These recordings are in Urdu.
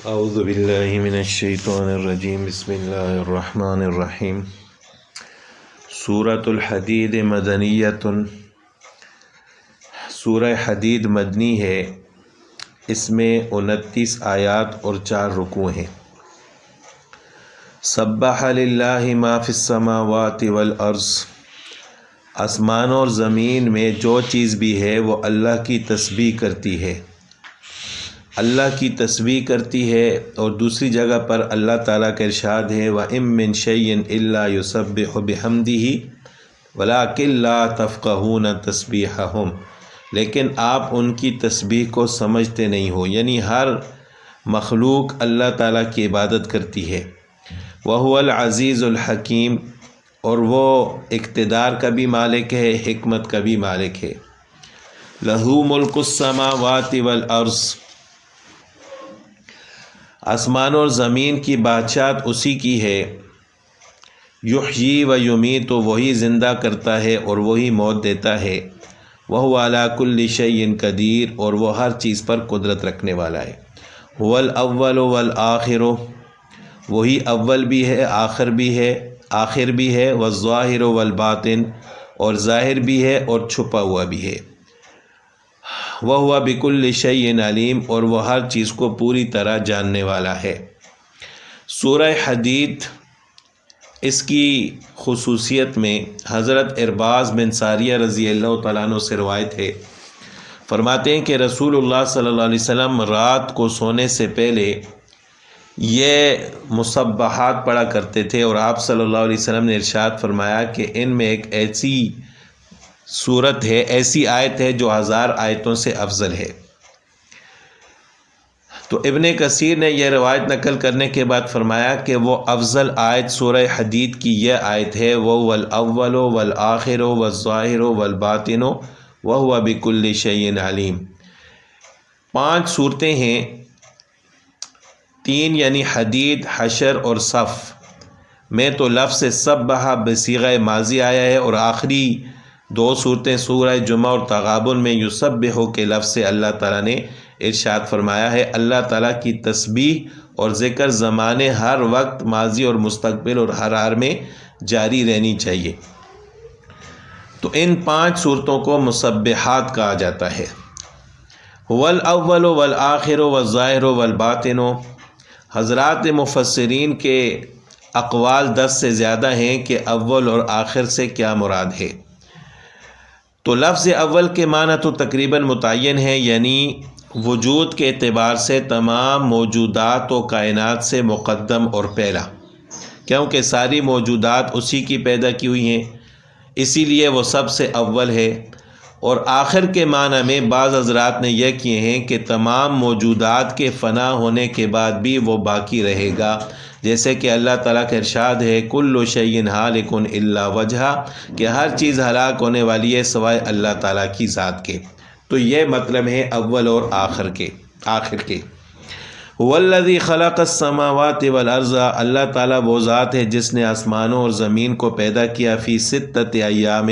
اعوذ باللہ من الشیطان الرجیم بسم اللہ الرحمن الرحیم۔ سورۃ الحدید مدنیۃ، سورہ حدید مدنی ہے۔ اس میں 29 آیات اور 4 رکوع ہیں۔ سبح للہ ما فی السماوات والارض، آسمان اور زمین میں جو چیز بھی ہے وہ اللہ کی تسبیح کرتی ہے، اللہ کی تسبیح کرتی ہے۔ اور دوسری جگہ پر اللہ تعالیٰ کا ارشاد ہے وَإِن مِّن شَيْءٍ إِلَّا يُسَبِّحُ بِحَمْدِهِ وَلَٰكِن لَّا تَفْقَهُونَ تَسْبِيحَهُمْ، لیکن آپ ان کی تسبیح کو سمجھتے نہیں ہو، یعنی ہر مخلوق اللہ تعالیٰ کی عبادت کرتی ہے۔ وَهُوَ الْعَزِيزُ الْحَكِيمُ، اور وہ اقتدار کا بھی مالک ہے، حکمت کا بھی مالک ہے۔ لَهُ مُلْكُ السَّمَاوَاتِ وَالْأَرْضِ، آسمان اور زمین کی بادشاہت اسی کی ہے۔ یحیی و یمیت، تو وہی زندہ کرتا ہے اور وہی موت دیتا ہے۔ وہو علی کل شیء قدیر، اور وہ ہر چیز پر قدرت رکھنے والا ہے۔ هو الاول والآخر، وہی اول بھی ہے آخر بھی ہے، والظاہر والباطن، اور ظاہر بھی ہے اور چھپا ہوا بھی ہے۔ وَهُوَ بِكُلِّ شَيْءٍ عَلِيمٌ، اور وہ ہر چیز کو پوری طرح جاننے والا ہے۔ سورہ حدید، اس کی خصوصیت میں حضرت ارباز بن ساریہ رضی اللہ تعالیٰ عنہ سے روایت ہے، فرماتے ہیں کہ رسول اللہ صلی اللہ علیہ وسلم رات کو سونے سے پہلے یہ مسبحات پڑھا کرتے تھے، اور آپ صلی اللہ علیہ وسلم نے ارشاد فرمایا کہ ان میں ایک ایسی صورت ہے، ایسی آیت ہے جو 1000 آیتوں سے افضل ہے۔ تو ابن کثیر نے یہ روایت نقل کرنے کے بعد فرمایا کہ وہ افضل آیت سورہ حدید کی یہ آیت ہے وَهُوَ الْأَوَّلُ وَالْآخِرُ وَالظَّاهِرُ وَالْبَاطِنُ وَهُوَ بِكُلِّ شَيْءٍ عَلِيمٌ۔ 5 صورتیں ہیں، 3 یعنی حدید، حشر اور صف میں تو لفظ سبح بصیغہ ماضی آیا ہے، اور آخری 2 صورتیں سورہ جمعہ اور تغابن میں یسبح کے لفظ سے اللہ تعالیٰ نے ارشاد فرمایا ہے۔ اللہ تعالیٰ کی تسبیح اور ذکر زمانے ہر وقت، ماضی اور مستقبل اور ہر حال میں جاری رہنی چاہیے۔ تو ان 5 صورتوں کو مسبحات کہا جاتا ہے۔ هو الاول والآخر والظاہر والباطن، حضرات مفسرین کے اقوال 10 سے زیادہ ہیں کہ اول اور آخر سے کیا مراد ہے۔ تو لفظ اول کے معنی تو تقریباً متعین ہے، یعنی وجود کے اعتبار سے تمام موجودات و کائنات سے مقدم اور پہلا، کیونکہ ساری موجودات اسی کی پیدا کی ہوئی ہیں، اسی لیے وہ سب سے اول ہے۔ اور آخر کے معنی میں بعض حضرات نے یہ کیے ہیں کہ تمام موجودات کے فنا ہونے کے بعد بھی وہ باقی رہے گا، جیسے کہ اللہ تعالیٰ کا ارشاد ہے کل شیء ہالک الا وجہہ، کہ ہر چیز ہلاک ہونے والی ہے سوائے اللہ تعالیٰ کی ذات کے۔ تو یہ مطلب ہے اول اور آخر کے۔ هو الذی خلق السماوات والارض، اللہ تعالیٰ وہ ذات ہے جس نے آسمانوں اور زمین کو پیدا کیا فی 6 ایام،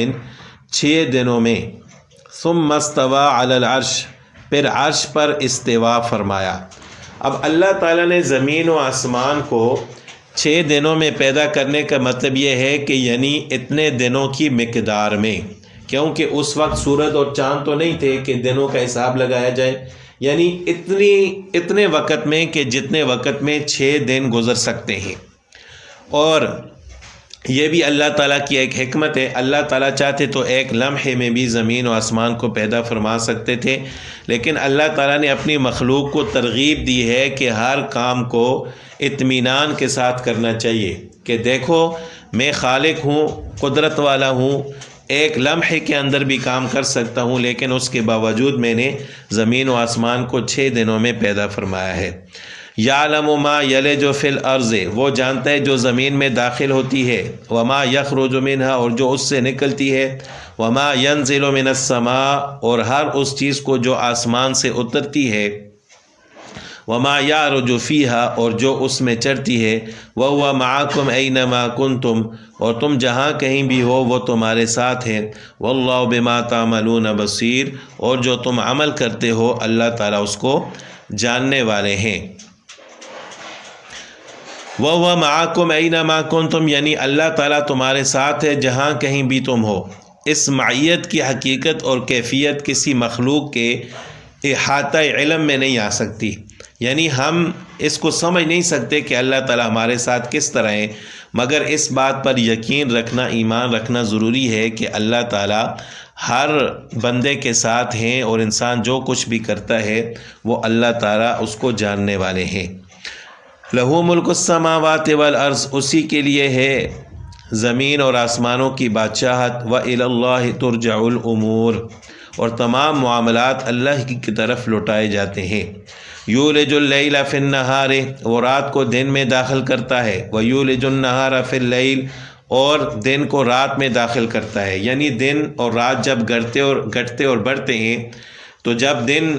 6 دنوں میں، ثم استوى علی العرش، پھر عرش پر استوا فرمایا۔ اب اللہ تعالیٰ نے زمین و آسمان کو 6 دنوں میں پیدا کرنے کا مطلب یہ ہے کہ یعنی اتنے دنوں کی مقدار میں، کیونکہ اس وقت سورج اور چاند تو نہیں تھے کہ دنوں کا حساب لگایا جائے، یعنی اتنے وقت میں کہ جتنے وقت میں 6 دن گزر سکتے ہیں۔ اور یہ بھی اللہ تعالیٰ کی ایک حکمت ہے، اللہ تعالیٰ چاہتے تو ایک لمحے میں بھی زمین و آسمان کو پیدا فرما سکتے تھے، لیکن اللہ تعالیٰ نے اپنی مخلوق کو ترغیب دی ہے کہ ہر کام کو اطمینان کے ساتھ کرنا چاہیے، کہ دیکھو میں خالق ہوں، قدرت والا ہوں، ایک لمحے کے اندر بھی کام کر سکتا ہوں، لیکن اس کے باوجود میں نے زمین و آسمان کو 6 دنوں میں پیدا فرمایا ہے۔ یعلم ما یلج فی الارض، وہ جانتا ہے جو زمین میں داخل ہوتی ہے، وما یخرج منہا، اور جو اس سے نکلتی ہے، وما ینزل من السماء، اور ہر اس چیز کو جو آسمان سے اترتی ہے، وما یعرج فیہا، اور جو اس میں چڑھتی ہے، وہو معکم اینما کنتم، اور تم جہاں کہیں بھی ہو وہ تمہارے ساتھ ہے، واللہ بما تعملون بصیر، اور جو تم عمل کرتے ہو اللہ تعالیٰ اس کو جاننے والے ہیں۔ وَهُوَ مَعَكُمْ أَيْنَمَا كُنْتُمْ، یعنی اللہ تعالیٰ تمہارے ساتھ ہے جہاں کہیں بھی تم ہو۔ اس معیت کی حقیقت اور کیفیت کسی مخلوق کے احاطہ علم میں نہیں آ سکتی، یعنی ہم اس کو سمجھ نہیں سکتے کہ اللہ تعالیٰ ہمارے ساتھ کس طرح ہے، مگر اس بات پر یقین رکھنا، ایمان رکھنا ضروری ہے کہ اللہ تعالیٰ ہر بندے کے ساتھ ہیں، اور انسان جو کچھ بھی کرتا ہے وہ اللہ تعالیٰ اس کو جاننے والے ہیں۔ لَهُ مُلْكُ السَّمَاوَاتِ وَالْأَرْضِ، اسی کے لیے ہے زمین اور آسمانوں کی بادشاہت۔ وَإِلَى اللَّهِ تُرْجَعُ الْأُمُورُ، اور تمام معاملات اللہ کی طرف لوٹائے جاتے ہیں۔ یولج اللیل فی النہار، وہ رات کو دن میں داخل کرتا ہے۔ ویولج النہار فی اللیل، اور دن کو رات میں داخل کرتا ہے، یعنی دن اور رات جب گھٹتے اور بڑھتے ہیں، تو جب دن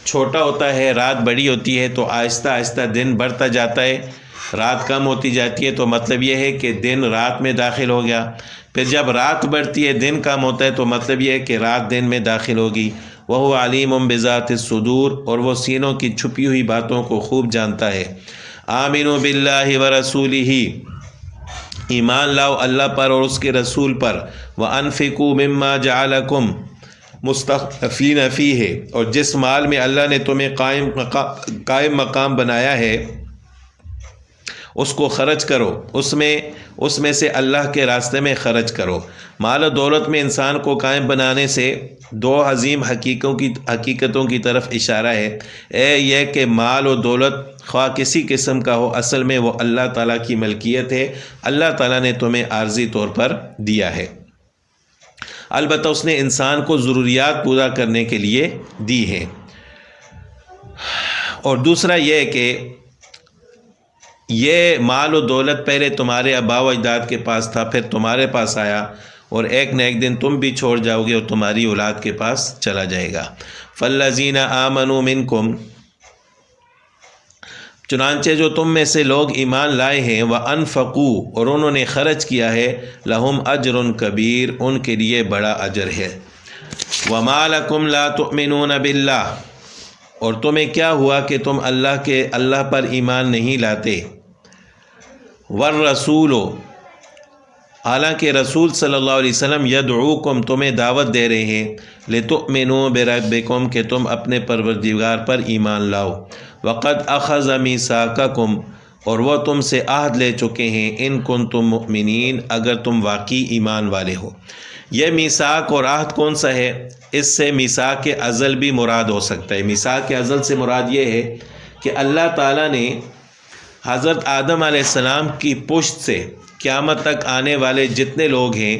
چھوٹا ہوتا ہے رات بڑی ہوتی ہے، تو آہستہ آہستہ دن بڑھتا جاتا ہے، رات کم ہوتی جاتی ہے، تو مطلب یہ ہے کہ دن رات میں داخل ہو گیا۔ پھر جب رات بڑھتی ہے دن کم ہوتا ہے، تو مطلب یہ ہے کہ رات دن میں داخل ہوگی۔ وَهُوَ عَلِيمٌ بِذَاتِ الصُّدُورِ، اور وہ سینوں کی چھپی ہوئی باتوں کو خوب جانتا ہے۔ آمنوا باللہ ورسولہ، ایمان لاؤ اللہ پر اور اس کے رسول پر۔ وَأَنفِقُوا مِمَّا جَعَلَكُمْ مُسْتَخْلَفِينَ فِيهِ، اور جس مال میں اللہ نے تمہیں قائم مقام بنایا ہے اس کو خرچ کرو، اس میں سے اللہ کے راستے میں خرچ کرو۔ مال و دولت میں انسان کو قائم بنانے سے دو عظیم حقیقتوں کی طرف اشارہ ہے۔ یہ کہ مال و دولت خواہ کسی قسم کا ہو، اصل میں وہ اللہ تعالیٰ کی ملکیت ہے، اللہ تعالیٰ نے تمہیں عارضی طور پر دیا ہے، البتہ اس نے انسان کو ضروریات پورا کرنے کے لیے دی ہیں۔ اور دوسرا یہ کہ یہ مال و دولت پہلے تمہارے آباء و اجداد کے پاس تھا، پھر تمہارے پاس آیا، اور ایک نہ ایک دن تم بھی چھوڑ جاؤ گے اور تمہاری اولاد کے پاس چلا جائے گا۔ فَالَّذِينَ آمَنُوا مِنْكُمْ، چنانچہ جو تم میں سے لوگ ایمان لائے ہیں، وَأَنفَقُوا، اور انہوں نے خرچ کیا ہے، لَهُمْ أَجْرٌ كَبِيرٌ، ان کے لیے بڑا اجر ہے۔ وَمَا لَكُمْ لَا تُؤْمِنُونَ بِاللَّهِ، اور تمہیں کیا ہوا کہ تم اللہ پر ایمان نہیں لاتے۔ وَالرَّسُولُ، حالانکہ رسول صلی اللہ علیہ وسلم یدعوکم، تمہیں دعوت دے رہے ہیں، لِتُؤْمِنُوا بِرَبِّکُم، کہ تم اپنے پروردگار پر ایمان لاؤ۔ وَقَدْ أَخَذَ مِيثَاقَکُم، اور وہ تم سے عہد لے چکے ہیں، إِن كُنتُم مُؤْمِنِین، اگر تم واقعی ایمان والے ہو۔ یہ میثاق اور عہد کون سا ہے؟ اس سے میثاق ازل بھی مراد ہو سکتا ہے۔ میثاق ازل سے مراد یہ ہے کہ اللہ تعالیٰ نے حضرت آدم علیہ السلام کی پشت سے قیامت تک آنے والے جتنے لوگ ہیں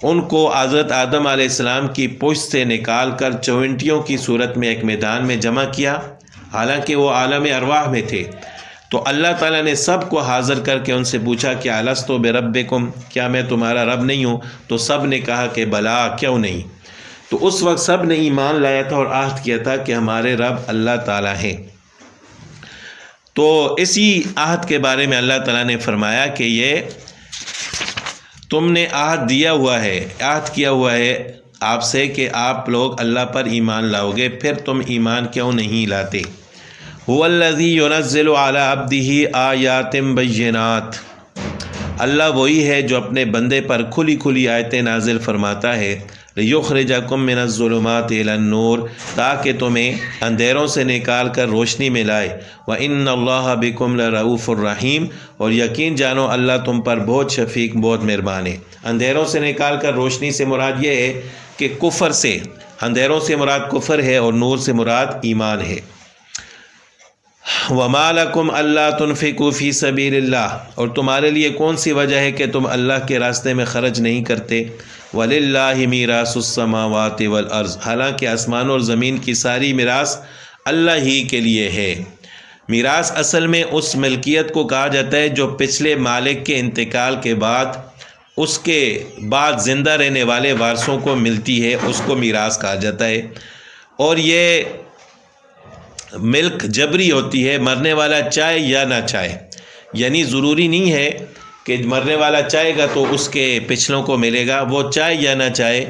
ان کو حضرت آدم علیہ السلام کی پشت سے نکال کر چونٹیوں کی صورت میں ایک میدان میں جمع کیا، حالانکہ وہ عالم ارواح میں تھے۔ تو اللہ تعالیٰ نے سب کو حاضر کر کے ان سے پوچھا کہ الست بربکم، کیا میں تمہارا رب نہیں ہوں؟ تو سب نے کہا کہ بلا، کیوں نہیں۔ تو اس وقت سب نے ایمان لایا تھا اور عہد کیا تھا کہ ہمارے رب اللہ تعالیٰ ہیں۔ تو اسی عہد کے بارے میں اللہ تعالیٰ نے فرمایا کہ یہ تم نے عہد کیا ہوا ہے آپ سے کہ آپ لوگ اللہ پر ایمان لاؤ گے، پھر تم ایمان کیوں نہیں لاتے؟ هو الذی ينزل علی عبدہ آیات بینات، اللہ وہی ہے جو اپنے بندے پر کھلی کھلی آیتیں نازل فرماتا ہے، لیخرجکم من الظلمات الی النور، تاکہ تمہیں اندھیروں سے نکال کر روشنی میں لائے، وان اللہ بکم لرؤوف الرحیم، اور یقین جانو اللہ تم پر بہت شفیق بہت مہربان ہے۔ اندھیروں سے نکال کر روشنی سے مراد یہ ہے کہ کفر سے، اندھیروں سے مراد کفر ہے اور نور سے مراد ایمان ہے۔ وَمَا لَكُمْ أَلَّا تُنْفِقُوا فِي سَبِيلِ اللَّهِ، اور تمہارے لیے کون سی وجہ ہے کہ تم اللہ کے راستے میں خرچ نہیں کرتے۔ وَلِلَّهِ مِيرَاثُ السَّمَاوَاتِ وَالْأَرْضِ، حالانکہ آسمان اور زمین کی ساری میراث اللہ ہی کے لیے ہے۔ میراث اصل میں اس ملکیت کو کہا جاتا ہے جو پچھلے مالک کے انتقال کے بعد اس کے بعد زندہ رہنے والے وارثوں کو ملتی ہے، اس کو میراث کہا جاتا ہے۔ اور یہ ملک جبری ہوتی ہے، مرنے والا چاہے یا نہ چاہے، یعنی ضروری نہیں ہے کہ مرنے والا چاہے گا تو اس کے پچھلوں کو ملے گا، وہ چاہے یا نہ چاہے،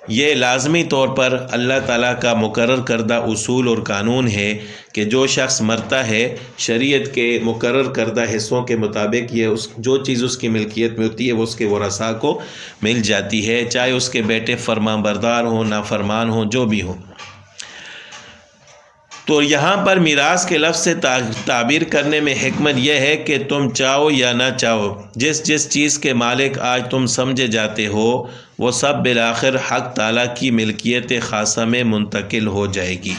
یہ لازمی طور پر اللہ تعالیٰ کا مقرر کردہ اصول اور قانون ہے کہ جو شخص مرتا ہے شریعت کے مقرر کردہ حصوں کے مطابق یہ جو چیز اس کی ملکیت میں ہوتی ہے وہ اس کے ورثاء کو مل جاتی ہے، چاہے اس کے بیٹے فرمان بردار ہوں، نافرمان ہوں، جو بھی ہوں۔ تو یہاں پر میراث کے لفظ سے تعبیر کرنے میں حکمت یہ ہے کہ تم چاہو یا نہ چاہو، جس جس چیز کے مالک آج تم سمجھے جاتے ہو وہ سب بالآخر حق تعالیٰ کی ملکیت خاصہ میں منتقل ہو جائے گی۔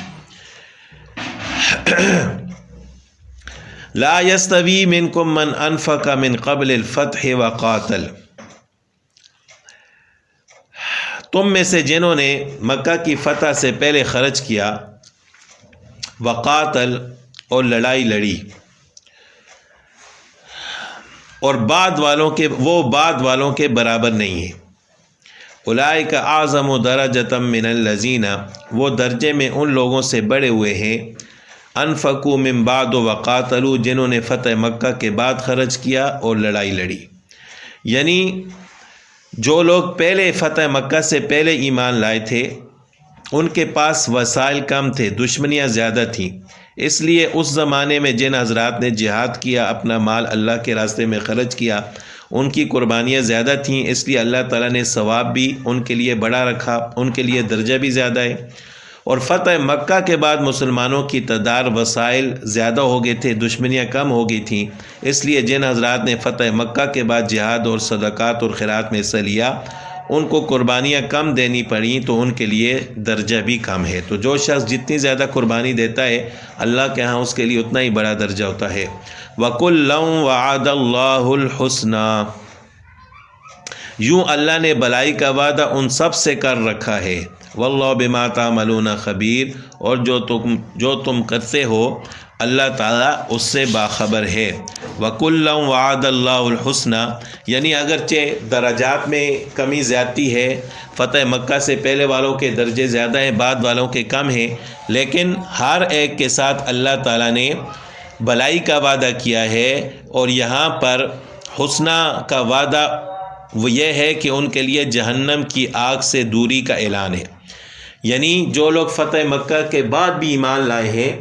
لا یستوی منکم من انفق من قبل الفتح وقاتل، تم میں سے جنہوں نے مکہ کی فتح سے پہلے خرچ کیا، وقاتل اور لڑائی لڑی، اور بعد والوں کے برابر نہیں ہیں۔ اولئک اعظم درجۃ من الذین، وہ درجے میں ان لوگوں سے بڑے ہوئے ہیں، انفقوا من بعد وقاتلوا، جنہوں نے فتح مکہ کے بعد خرچ کیا اور لڑائی لڑی۔ یعنی جو لوگ پہلے فتح مکہ سے پہلے ایمان لائے تھے ان کے پاس وسائل کم تھے، دشمنیاں زیادہ تھیں، اس لیے اس زمانے میں جن حضرات نے جہاد کیا، اپنا مال اللہ کے راستے میں خرچ کیا، ان کی قربانیاں زیادہ تھیں، اس لیے اللہ تعالیٰ نے ثواب بھی ان کے لیے بڑا رکھا، ان کے لیے درجہ بھی زیادہ ہے۔ اور فتح مکہ کے بعد مسلمانوں کی تعداد وسائل زیادہ ہو گئے تھے، دشمنیاں کم ہو گئی تھیں، اس لیے جن حضرات نے فتح مکہ کے بعد جہاد اور صدقات اور خیرات میں حصہ لیا ان کو قربانیاں کم دینی پڑیں تو ان کے لیے درجہ بھی کم ہے۔ تو جو شخص جتنی زیادہ قربانی دیتا ہے اللہ کے ہاں اس کے لیے اتنا ہی بڑا درجہ ہوتا ہے۔ وَكُلًّا وَعَدَ اللَّهُ الْحُسْنَى، یوں اللہ نے بلائی کا وعدہ ان سب سے کر رکھا ہے۔ وَاللَّهُ بِمَا تَعْمَلُونَ خبیر، اور جو تم کرتے ہو اللہ تعالیٰ اس سے باخبر ہے۔ وَكُلًّا وَعَدَ اللَّهُ الْحُسْنَى، یعنی اگرچہ درجات میں کمی زیادتی ہے، فتح مکہ سے پہلے والوں کے درجے زیادہ ہیں، بعد والوں کے کم ہیں، لیکن ہر ایک کے ساتھ اللہ تعالیٰ نے بلائی کا وعدہ کیا ہے۔ اور یہاں پر حسنہ کا وعدہ وہ یہ ہے کہ ان کے لیے جہنم کی آگ سے دوری کا اعلان ہے۔ یعنی جو لوگ فتح مکہ کے بعد بھی ایمان لائے ہیں،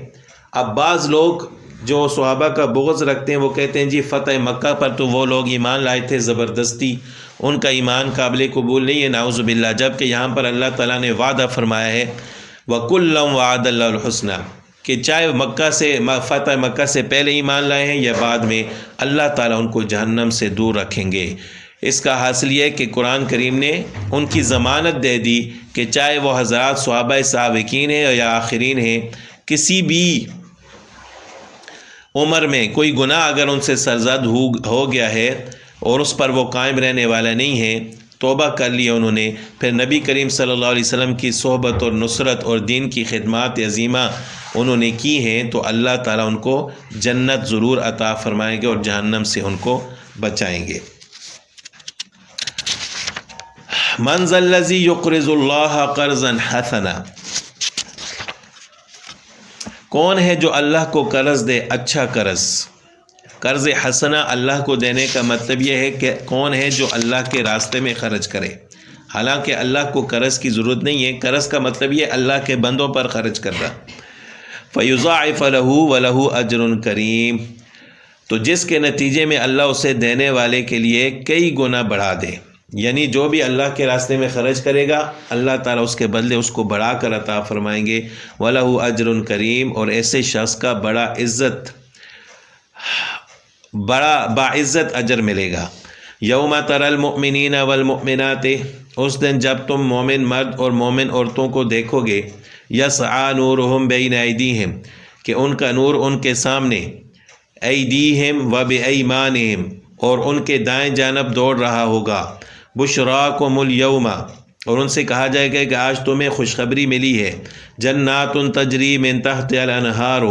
اب بعض لوگ جو صحابہ کا بغض رکھتے ہیں وہ کہتے ہیں جی فتح مکہ پر تو وہ لوگ ایمان لائے تھے زبردستی، ان کا ایمان قابل قبول نہیں ہے، نعوذ باللہ، جبکہ یہاں پر اللہ تعالیٰ نے وعدہ فرمایا ہے وَكُلًّا وَعَدَ اللَّهُ الْحُسْنَى، کہ چاہے فتح مکہ سے پہلے ایمان لائے ہیں یا بعد میں، اللہ تعالیٰ ان کو جہنم سے دور رکھیں گے۔ اس کا حاصل یہ کہ قرآن کریم نے ان کی ضمانت دے دی کہ چاہے وہ حضرات صحابہ سابقین ہیں یا آخرین ہیں، کسی بھی عمر میں کوئی گناہ اگر ان سے سرزد ہو گیا ہے اور اس پر وہ قائم رہنے والا نہیں ہے، توبہ کر لیا انہوں نے، پھر نبی کریم صلی اللہ علیہ وسلم کی صحبت اور نصرت اور دین کی خدمات عظیمہ انہوں نے کی ہیں، تو اللہ تعالیٰ ان کو جنت ضرور عطا فرمائیں گے اور جہنم سے ان کو بچائیں گے۔ من ذا الذی یقرض اللہ قرضا حسنا، کون ہے جو اللہ کو قرض دے اچھا قرض؟ قرض حسنہ اللہ کو دینے کا مطلب یہ ہے کہ کون ہے جو اللہ کے راستے میں خرچ کرے، حالانکہ اللہ کو قرض کی ضرورت نہیں ہے، قرض کا مطلب یہ اللہ کے بندوں پر خرچ کرنا۔ فَيُضَاعِفَ لَهُ وَلَهُ أَجْرٌ كَرِيمٌ، تو جس کے نتیجے میں اللہ اسے دینے والے کے لیے کئی گنا بڑھا دے، یعنی جو بھی اللہ کے راستے میں خرچ کرے گا اللہ تعالیٰ اس کے بدلے اس کو بڑھا کر عطا فرمائیں گے۔ وَلَهُ أَجْرٌ كَرِيمٌ، اور ایسے شخص کا بڑا باعزت اجر ملے گا۔ یوم تری المؤمنین والمؤمنات، اس دن جب تم مومن مرد اور مومن عورتوں کو دیکھو گے، یسعی نورہم بین ایدیہم، کہ ان کا نور ان کے سامنے، ایدیہم و بایمانہم، اور ان کے دائیں جانب دوڑ رہا ہوگا، بشراکم الیوم، اور ان سے کہا جائے گا کہ آج تمہیں خوشخبری ملی ہے، جنات تجری من تحتہا الانہار،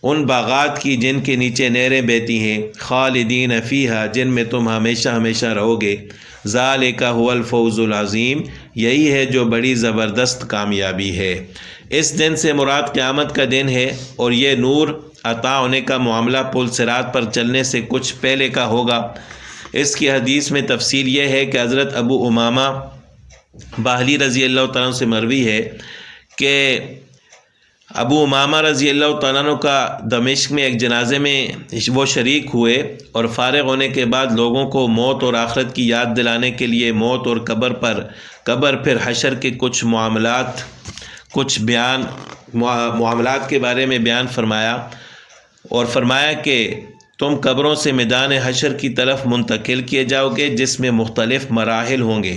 ان باغات کی جن کے نیچے نہریں بہتی ہیں، خالدین فیہا، جن میں تم ہمیشہ ہمیشہ رہو گے، ذالک هو الفوز العظیم، یہی ہے جو بڑی زبردست کامیابی ہے۔ اس دن سے مراد قیامت کا دن ہے، اور یہ نور عطا ہونے کا معاملہ پل صراط پر چلنے سے کچھ پہلے کا ہوگا۔ اس کی حدیث میں تفصیل یہ ہے کہ حضرت ابو امامہ باہلی رضی اللہ تعالیٰ سے مروی ہے کہ ابو امامہ رضی اللہ تعالیٰ عنہ کا دمشق میں ایک جنازے میں وہ شریک ہوئے اور فارغ ہونے کے بعد لوگوں کو موت اور آخرت کی یاد دلانے کے لیے موت اور قبر پھر حشر کے کچھ معاملات کے بارے میں بیان فرمایا، اور فرمایا کہ تم قبروں سے میدان حشر کی طرف منتقل کیے جاؤ گے، جس میں مختلف مراحل ہوں گے۔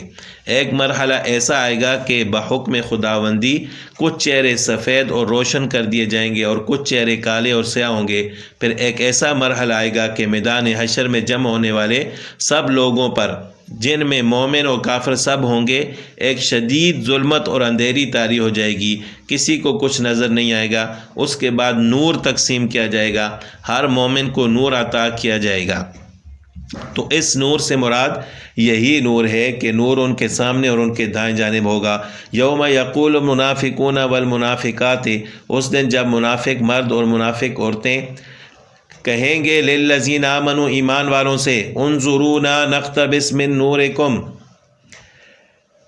ایک مرحلہ ایسا آئے گا کہ بحکم خداوندی کچھ چہرے سفید اور روشن کر دیے جائیں گے اور کچھ چہرے کالے اور سیاہ ہوں گے۔ پھر ایک ایسا مرحلہ آئے گا کہ میدان حشر میں جمع ہونے والے سب لوگوں پر، جن میں مومن اور کافر سب ہوں گے، ایک شدید ظلمت اور اندھیری طاری ہو جائے گی، کسی کو کچھ نظر نہیں آئے گا۔ اس کے بعد نور تقسیم کیا جائے گا، ہر مومن کو نور عطا کیا جائے گا۔ تو اس نور سے مراد یہی نور ہے کہ نور ان کے سامنے اور ان کے دائیں جانب ہوگا۔ یوم یقول المنافقون والمنافقات، اس دن جب منافق مرد اور منافق عورتیں کہیں گے للذین آمنوا، ایمان والوں سے، انظرونا نقتبس من نورکم،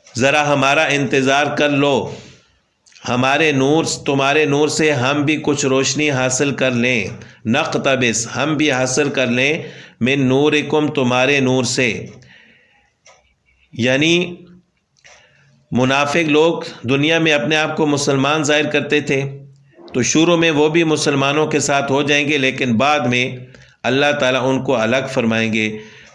ذرا ہمارا انتظار کر لو، تمہارے نور سے ہم بھی کچھ روشنی حاصل کر لیں، نقتبس، ہم بھی حاصل کر لیں، من نورکم، تمہارے نور سے۔ یعنی منافق لوگ دنیا میں اپنے آپ کو مسلمان ظاہر کرتے تھے، تو شروع میں وہ بھی مسلمانوں کے ساتھ ہو جائیں گے، لیکن بعد میں اللہ تعالیٰ ان کو الگ فرمائیں گے۔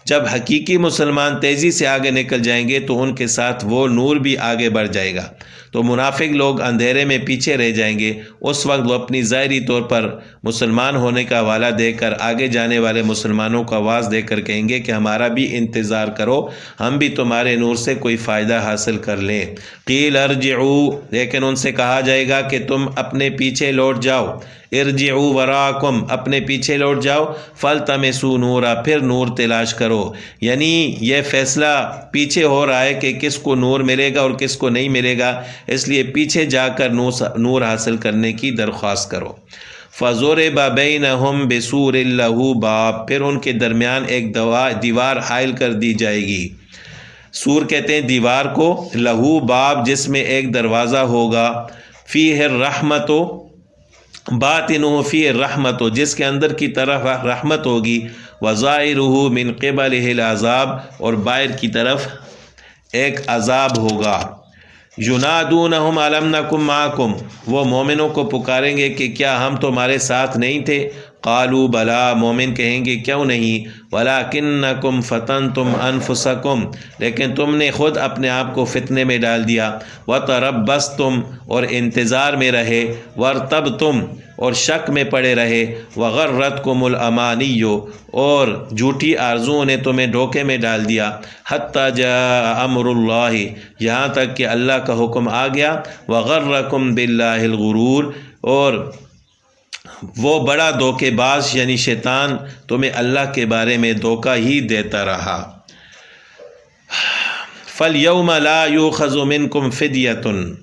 جب حقیقی مسلمان تیزی سے آگے نکل جائیں گے تو ان کے ساتھ وہ نور بھی آگے بڑھ جائے گا، تو منافق لوگ اندھیرے میں پیچھے رہ جائیں گے۔ اس وقت وہ اپنی ظاہری طور پر مسلمان ہونے کا حوالہ دے کر آگے جانے والے مسلمانوں کو آواز دے کر کہیں گے کہ ہمارا بھی انتظار کرو، ہم بھی تمہارے نور سے کوئی فائدہ حاصل کر لیں۔ قیل ارجعوا، لیکن ان سے کہا جائے گا کہ تم اپنے پیچھے لوٹ جاؤ، ارجعوا وراءکم، اپنے پیچھے لوٹ جاؤ، فالتمسوا نورا، پھر نور تلاش کرو۔ یعنی یہ فیصلہ پیچھے ہو رہا ہے کہ کس کو نور ملے گا اور کس کو نہیں ملے گا، اس لیے پیچھے جا کر نور حاصل کرنے کی درخواست کرو۔ فَضُرِبَ بَيْنَهُمْ بِسُورٍ لَهُ بَابٌ، پھر ان کے درمیان ایک دیوار حائل کر دی جائے گی۔ سور کہتے ہیں دیوار کو، لہو باب، جس میں ایک دروازہ ہوگا، فیہ الرحمت، باطنہ فیہ الرحمت، جس کے اندر کی طرف رحمت ہوگی، وظاہرہ من قبلہ العذاب، اور باہر کی طرف ایک عذاب ہوگا۔ ینادونہم الم نکن معکم، وہ مومنوں کو پکاریں گے کہ کیا ہم تمہارے ساتھ نہیں تھے؟ قالوا بلا، مومن کہیں گے کیوں نہیں، ولکنکم فتنتم انفسکم، لیکن تم نے خود اپنے آپ کو فتنے میں ڈال دیا، وتربصتم، اور انتظار میں رہے، وارتبتم، اور شک میں پڑے رہے، وغرتکم الامانی، اور جھوٹی آرزوؤں نے تمہیں دھوکے میں ڈال دیا، حتی جاء امر اللہ، یہاں تک کہ اللہ کا حکم آ گیا، وغرکم باللہ الغرور، اور وہ بڑا دھوکے باز یعنی شیطان تمہیں اللہ کے بارے میں دھوکہ ہی دیتا رہا۔ فَالْيَوْمَ لَا يُؤْخَذُ مِنْكُمْ فِدْيَةٌ،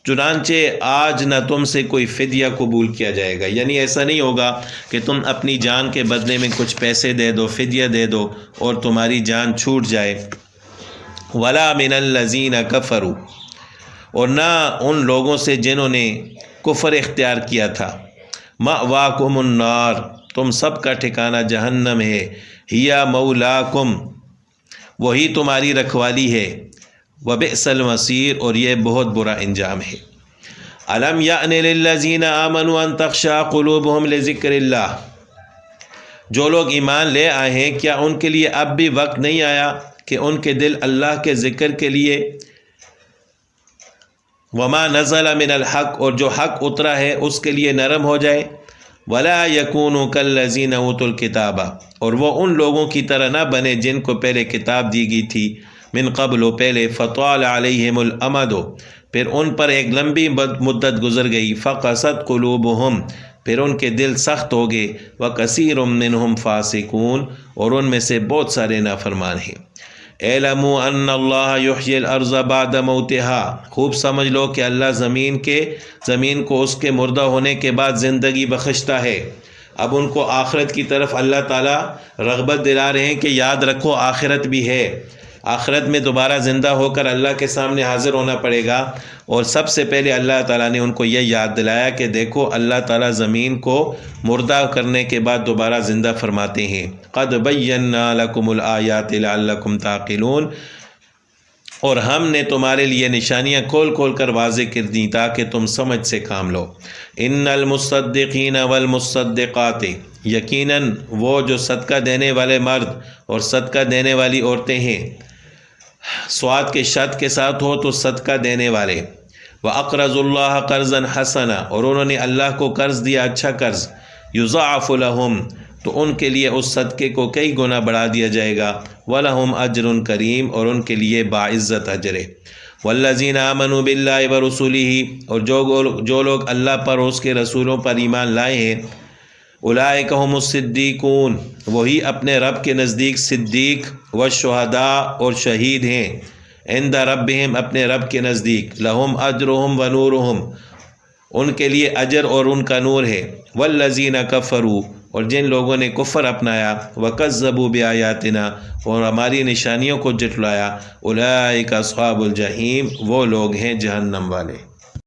چنانچہ آج نہ تم سے کوئی فدیہ قبول کیا جائے گا، یعنی ایسا نہیں ہوگا کہ تم اپنی جان کے بدلے میں کچھ پیسے دے دو، فدیہ دے دو اور تمہاری جان چھوٹ جائے۔ وَلَا مِنَ الَّذِينَ كَفَرُوا، اور نہ ان لوگوں سے جنہوں نے کفر اختیار کیا تھا۔ مأواکم النار، تم سب کا ٹھکانہ جہنم ہے، ہیا مولاکم، وہی تمہاری رکھوالی ہے، وبئس المصیر، اور یہ بہت برا انجام ہے۔ الم یأن للذین آمنوا ان تخشع قلوبہم لذکر اللہ، جو لوگ ایمان لے آئے ہیں کیا ان کے لیے اب بھی وقت نہیں آیا کہ ان کے دل اللہ کے ذکر کے لیے، وما نزل من الحق، اور جو حق اترا ہے اس کے لیے نرم ہو جائے، ولا یکونوا کالذین اوتوا الکتاب، اور وہ ان لوگوں کی طرح نہ بنے جن کو پہلے کتاب دی گئی تھی، من قبل، فطال فطال علیہم الامد، پھر ان پر ایک لمبی مدت گزر گئی، فقست قلوبہم، پھر ان کے دل سخت ہو گئے، وکثیر منہم فاسقون، اور ان میں سے بہت سارے نافرمان ہیں۔ اعلموا ان اللہ یحیی الارض بعد موتها، خوب سمجھ لو کہ اللہ زمین کو اس کے مردہ ہونے کے بعد زندگی بخشتا ہے۔ اب ان کو آخرت کی طرف اللہ تعالیٰ رغبت دلا رہے ہیں کہ یاد رکھو آخرت بھی ہے، آخرت میں دوبارہ زندہ ہو کر اللہ کے سامنے حاضر ہونا پڑے گا، اور سب سے پہلے اللہ تعالیٰ نے ان کو یہ یاد دلایا کہ دیکھو اللہ تعالیٰ زمین کو مردہ کرنے کے بعد دوبارہ زندہ فرماتے ہیں۔ قد بینا لکم الآیات لعلکم تعقلون، اور ہم نے تمہارے لیے نشانیاں کھول کھول کر واضح کر دیں تاکہ تم سمجھ سے کام لو۔ ان المصدقین والمصدقات، یقیناً وہ جو صدقہ دینے والے مرد اور صدقہ دینے والی عورتیں ہیں، سواد کے شد کے ساتھ ہو تو صدقہ دینے والے، وَأَقْرَضُوا اللَّهَ قَرْضًا حَسَنًا، اور انہوں نے اللہ کو قرض دیا اچھا قرض، يُضَاعَفُ لَهُمْ، تو ان کے لیے اس صدقے کو کئی گنا بڑھا دیا جائے گا، وَلَهُمْ أَجْرٌ كَرِيمٌ، اور ان کے لیے باعزت اجر ہے۔ وَالَّذِينَ آمَنُوا بِاللَّهِ وَرُسُلِهِ، اور جو لوگ اللہ پر اور اس کے رسولوں پر ایمان لائے ہیں، اولئک هم الصدیقون، وہی اپنے رب کے نزدیک صدیق، والشہداء، اور شہید ہیں، عند ربہم، اپنے رب کے نزدیک، لہم اجرہم ونورہم، ان کے لیے اجر اور ان کا نور ہے، والذین کفروا، اور جن لوگوں نے کفر اپنایا، وکذبوا بآیاتنا، اور ہماری نشانیوں کو جھٹلایا، اولئک اصحاب الجحیم، وہ لوگ ہیں جہنم والے۔